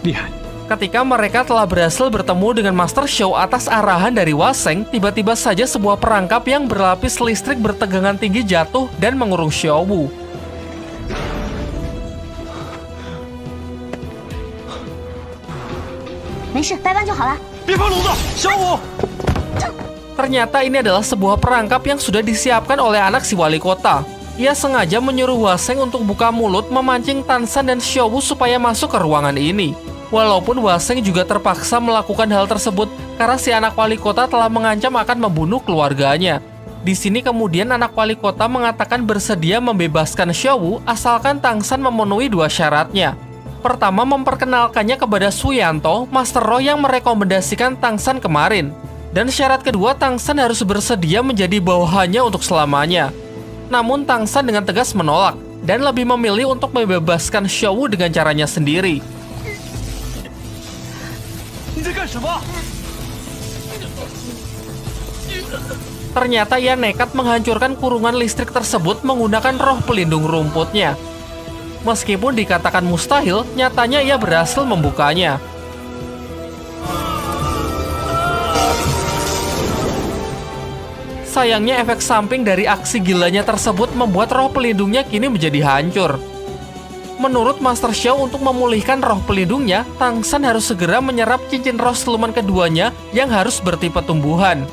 厉害。 Ketika mereka telah berhasil bertemu dengan Master Xiao atas arahan dari Waseng, tiba-tiba saja sebuah perangkap yang berlapis listrik bertegangan tinggi jatuh dan mengurung Xiao Wu. 没事，掰弯就好了。 别碰炉子，小五！ Ternyata ini adalah sebuah perangkap yang sudah disiapkan oleh anak si wali kota. Ia sengaja menyuruh Waseng untuk buka mulut memancing Tansan dan Xiao Wu supaya masuk ke ruangan ini. Walaupun Waseng juga terpaksa melakukan hal tersebut karena si anak wali kota telah mengancam akan membunuh keluarganya. Di sini kemudian anak wali kota mengatakan bersedia membebaskan Xiao Wu asalkan Tansan memenuhi dua syaratnya. Pertama, memperkenalkannya kepada Suyanto, Master Roh yang merekomendasikan Tansan kemarin. Dan syarat kedua, Tansan harus bersedia menjadi bawahannya untuk selamanya. Namun Tansan dengan tegas menolak dan lebih memilih untuk membebaskan Xiao Wu dengan caranya sendiri. 你在干什么？ Ternyata ia nekat menghancurkan kurungan listrik tersebut menggunakan roh pelindung rumputnya. Meskipun dikatakan mustahil, nyatanya ia berhasil membukanya. Sayangnya efek samping dari aksi gilanya tersebut membuat roh pelindungnya kini menjadi hancur. Menurut Master Xiao, untuk memulihkan roh pelindungnya, Tansan harus segera menyerap cincin roh siluman keduanya yang harus bertipe tumbuhan.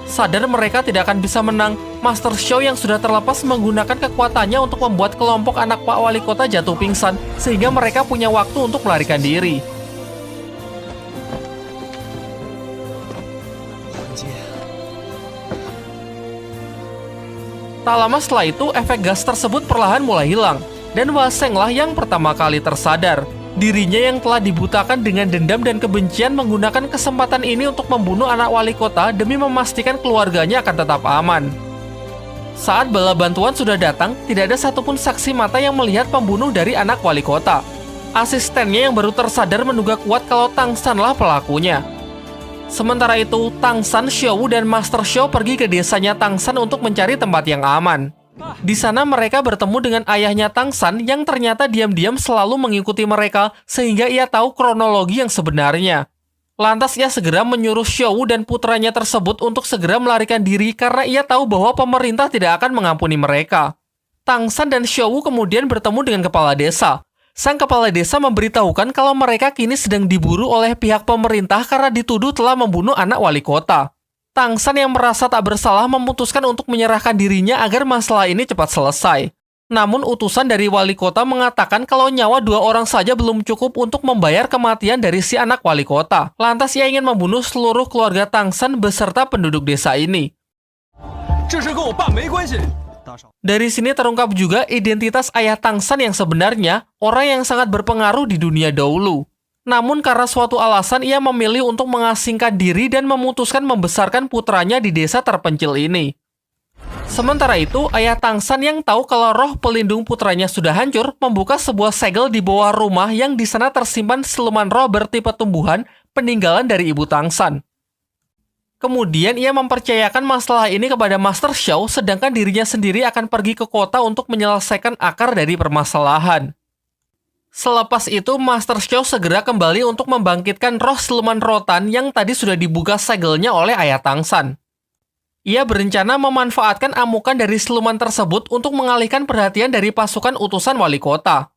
Sadar mereka tidak akan bisa menang, Master Xiao yang sudah terlepas menggunakan kekuatannya untuk membuat kelompok anak Pak Wali Kota jatuh pingsan, sehingga mereka punya waktu untuk melarikan diri. Tak lama setelah itu, efek gas tersebut perlahan mulai hilang. Dan Wasenglah yang pertama kali tersadar. Dirinya yang telah dibutakan dengan dendam dan kebencian menggunakan kesempatan ini untuk membunuh anak wali kota demi memastikan keluarganya akan tetap aman. Saat bala bantuan sudah datang, tidak ada satupun saksi mata yang melihat pembunuh dari anak wali kota. Asistennya yang baru tersadar menduga kuat kalau Tansanlah pelakunya. Sementara itu, Tansan, Xiao Wu, dan Master Xiao pergi ke desanya Tansan untuk mencari tempat yang aman. Di sana mereka bertemu dengan ayahnya Tansan yang ternyata diam-diam selalu mengikuti mereka sehingga ia tahu kronologi yang sebenarnya. Lantas ia segera menyuruh Xiao Wu dan putranya tersebut untuk segera melarikan diri karena ia tahu bahwa pemerintah tidak akan mengampuni mereka. Tansan dan Xiao Wu kemudian bertemu dengan kepala desa. Sang kepala desa memberitahukan kalau mereka kini sedang diburu oleh pihak pemerintah karena dituduh telah membunuh anak wali kota. Tansan yang merasa tak bersalah memutuskan untuk menyerahkan dirinya agar masalah ini cepat selesai. Namun utusan dari wali kota mengatakan kalau nyawa 2 orang saja belum cukup untuk membayar kematian dari si anak wali kota. Lantas ia ingin membunuh seluruh keluarga Tansan beserta penduduk desa ini. Dari sini terungkap juga identitas ayah Tansan yang sebenarnya, orang yang sangat berpengaruh di dunia dahulu. Namun karena suatu alasan ia memilih untuk mengasingkan diri dan memutuskan membesarkan putranya di desa terpencil ini. Sementara itu, ayah Tansan yang tahu kalau roh pelindung putranya sudah hancur, membuka sebuah segel di bawah rumah yang di sana tersimpan siluman roh bertipe tumbuhan peninggalan dari ibu Tansan. Kemudian ia mempercayakan masalah ini kepada Master Xiao, sedangkan dirinya sendiri akan pergi ke kota untuk menyelesaikan akar dari permasalahan. Selepas itu, Master Xiao segera kembali untuk membangkitkan roh siluman rotan yang tadi sudah dibuka segelnya oleh ayah Tansan. Ia berencana memanfaatkan amukan dari siluman tersebut untuk mengalihkan perhatian dari pasukan utusan wali kota.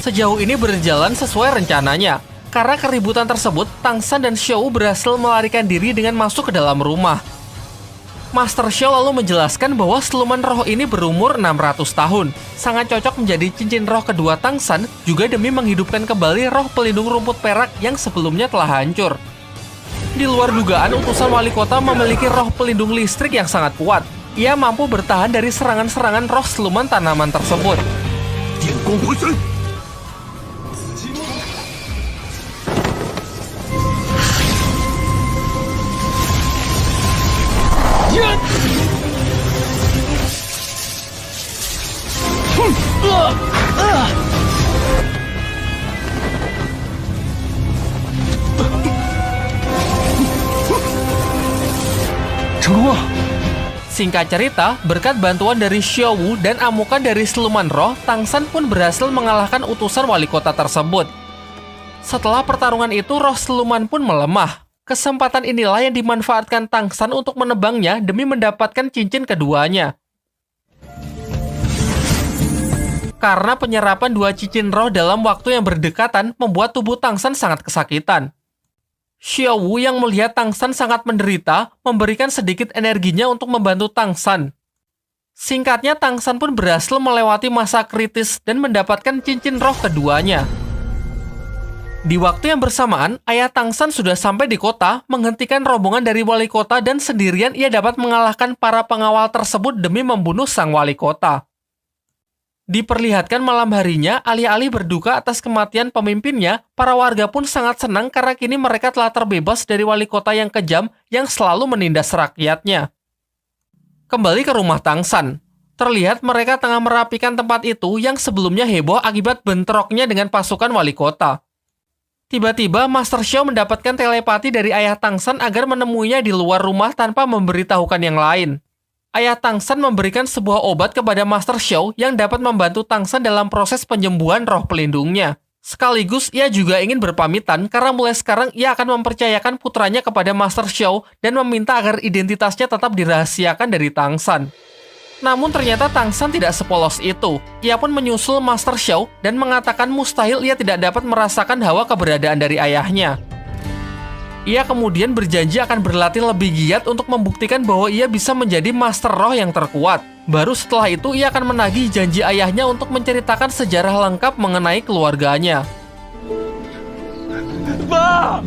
Sejauh ini berjalan sesuai rencananya. Karena keributan tersebut, Tansan dan Xiao Wu berhasil melarikan diri dengan masuk ke dalam rumah. Master Xiao lalu menjelaskan bahwa siluman roh ini berumur 600 tahun. Sangat cocok menjadi cincin roh kedua Tansan, juga demi menghidupkan kembali roh pelindung rumput perak yang sebelumnya telah hancur. Di luar dugaan, utusan wali kota memiliki roh pelindung listrik yang sangat kuat. Ia mampu bertahan dari serangan-serangan roh siluman tanaman tersebut. 出！ Singkat cerita, berkat bantuan dari Xiao Wu dan amukan dari siluman roh, Tang San pun berhasil mengalahkan utusan wali kota tersebut. Setelah pertarungan itu, roh siluman pun melemah. Kesempatan inilah yang dimanfaatkan Tang San untuk menebangnya demi mendapatkan cincin keduanya. Karena penyerapan dua cincin roh dalam waktu yang berdekatan membuat tubuh Tang San sangat kesakitan. Xiao Wu yang melihat Tang San sangat menderita, memberikan sedikit energinya untuk membantu Tang San. Singkatnya, Tang San pun berhasil melewati masa kritis dan mendapatkan cincin roh keduanya. Di waktu yang bersamaan, ayah Tang San sudah sampai di kota, menghentikan rombongan dari wali kota dan sendirian ia dapat mengalahkan para pengawal tersebut demi membunuh sang wali kota. Diperlihatkan malam harinya, alih-alih berduka atas kematian pemimpinnya, para warga pun sangat senang karena kini mereka telah terbebas dari wali kota yang kejam yang selalu menindas rakyatnya. Kembali ke rumah Tang San. Terlihat mereka tengah merapikan tempat itu yang sebelumnya heboh akibat bentroknya dengan pasukan wali kota. Tiba-tiba, Master Xiao mendapatkan telepati dari ayah Tang San agar menemuinya di luar rumah tanpa memberitahukan yang lain. Ayah Tang San memberikan sebuah obat kepada Master Xiao yang dapat membantu Tang San dalam proses penyembuhan roh pelindungnya. Sekaligus, ia juga ingin berpamitan karena mulai sekarang ia akan mempercayakan putranya kepada Master Xiao dan meminta agar identitasnya tetap dirahasiakan dari Tang San. Namun ternyata Tang San tidak sepolos itu. Ia pun menyusul Master Xiao dan mengatakan mustahil ia tidak dapat merasakan hawa keberadaan dari ayahnya. Ia kemudian berjanji akan berlatih lebih giat untuk membuktikan bahwa ia bisa menjadi Master Roh yang terkuat. Baru setelah itu ia akan menagih janji ayahnya untuk menceritakan sejarah lengkap mengenai keluarganya. Ba!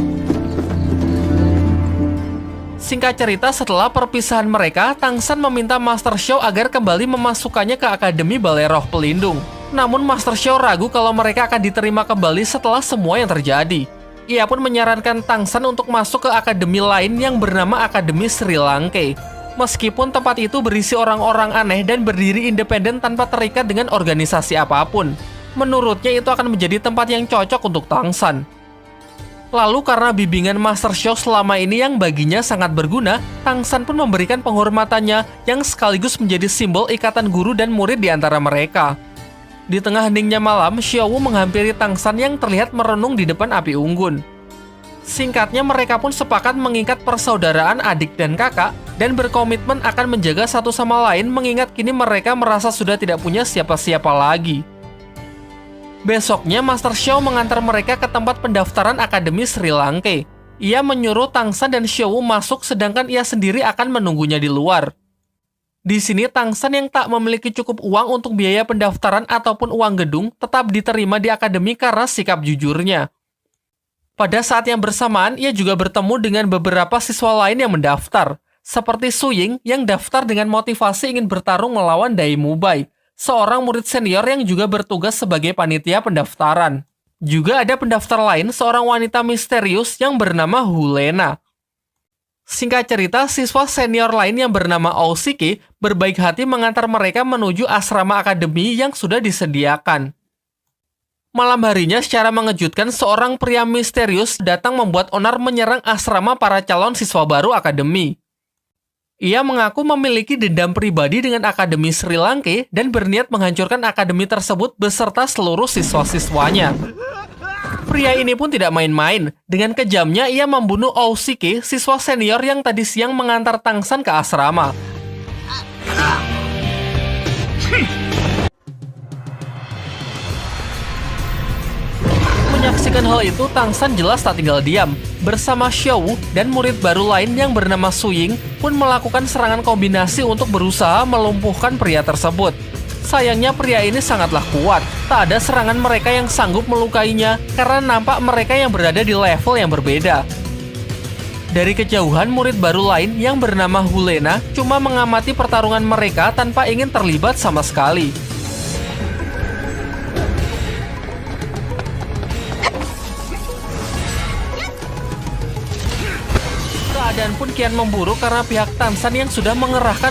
Singkat cerita, setelah perpisahan mereka, Tang San meminta Master Xiao agar kembali memasukkannya ke Akademi Balai Roh Pelindung. Namun Master Xiao ragu kalau mereka akan diterima kembali setelah semua yang terjadi. Ia pun menyarankan Tang San untuk masuk ke akademi lain yang bernama Akademi Sri Lanka. Meskipun tempat itu berisi orang-orang aneh dan berdiri independen tanpa terikat dengan organisasi apapun. Menurutnya itu akan menjadi tempat yang cocok untuk Tang San. Lalu karena bimbingan Master Xiao selama ini yang baginya sangat berguna, Tang San pun memberikan penghormatannya yang sekaligus menjadi simbol ikatan guru dan murid di antara mereka. Di tengah heningnya malam, Xiao Wu menghampiri Tang San yang terlihat merenung di depan api unggun. Singkatnya, mereka pun sepakat mengikat persaudaraan adik dan kakak dan berkomitmen akan menjaga satu sama lain mengingat kini mereka merasa sudah tidak punya siapa-siapa lagi. Besoknya, Master Xiao mengantar mereka ke tempat pendaftaran Akademi Sri Lanka. Ia menyuruh Tang San dan Xiao Wu masuk sedangkan ia sendiri akan menunggunya di luar. Di sini, Tang San yang tak memiliki cukup uang untuk biaya pendaftaran ataupun uang gedung tetap diterima di akademi karena sikap jujurnya. Pada saat yang bersamaan, ia juga bertemu dengan beberapa siswa lain yang mendaftar, seperti Su Ying yang daftar dengan motivasi ingin bertarung melawan Dai Mubai, seorang murid senior yang juga bertugas sebagai panitia pendaftaran. Juga ada pendaftar lain, seorang wanita misterius yang bernama Hulena. Singkat cerita, siswa senior lain yang bernama Ousiki berbaik hati mengantar mereka menuju asrama akademi yang sudah disediakan. Malam harinya, secara mengejutkan, seorang pria misterius datang membuat onar menyerang asrama para calon siswa baru akademi. Ia mengaku memiliki dendam pribadi dengan Akademi Sri Lanka dan berniat menghancurkan akademi tersebut beserta seluruh siswa-siswanya. Pria ini pun tidak main-main. Dengan kejamnya, ia membunuh Ousiki, siswa senior yang tadi siang mengantar Tang San ke asrama. Menyaksikan hal itu, Tang San jelas tak tinggal diam. Bersama Xiao Wu dan murid baru lain yang bernama Su Ying pun melakukan serangan kombinasi untuk berusaha melumpuhkan pria tersebut. Sayangnya pria ini sangatlah kuat. Tak ada serangan mereka yang sanggup melukainya karena nampak mereka yang berada di level yang berbeda. Dari kejauhan, murid baru lain yang bernama Hulena cuma mengamati pertarungan mereka tanpa ingin terlibat sama sekali. Keadaan pun kian memburuk karena pihak Tang San yang sudah mengerahkan